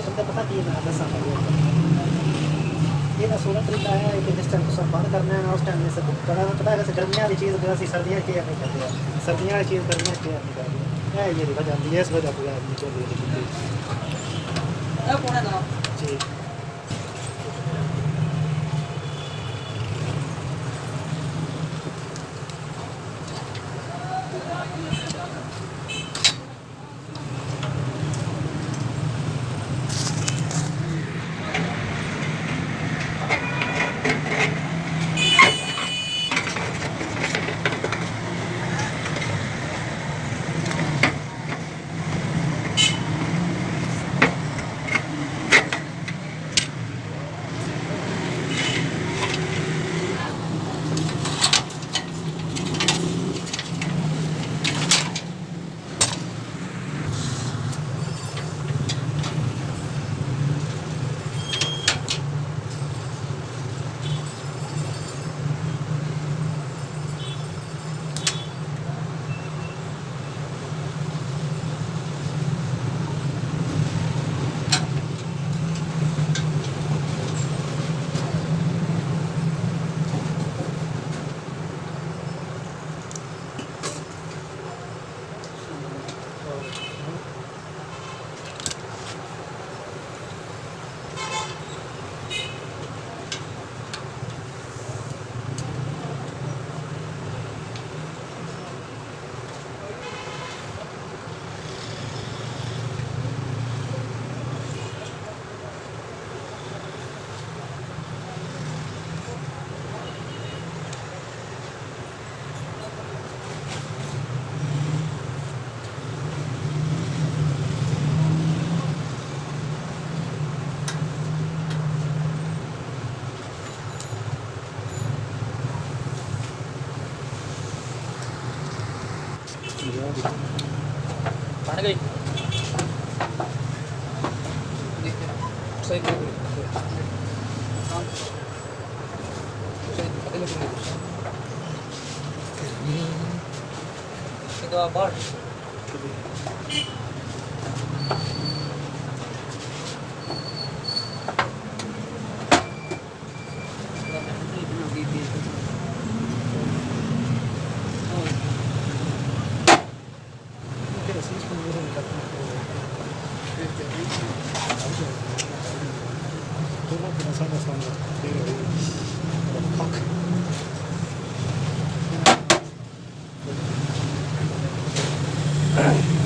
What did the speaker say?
बंदा पता की ना दसा ये ना सोलह तरीका है कि जिस टाइम तुम बंद करना है ना उस टाइम में सब पता पता है गर्मियाँ वाली चीज़ अगर सर्दियाँ केयर नहीं करते हैं सर्दियाँ वाली चीज़ गर्मियाँ केयर नहीं करती है ये वजह आती है इस वजह से आदमी को जी बन गई सही itu apa? Fuck.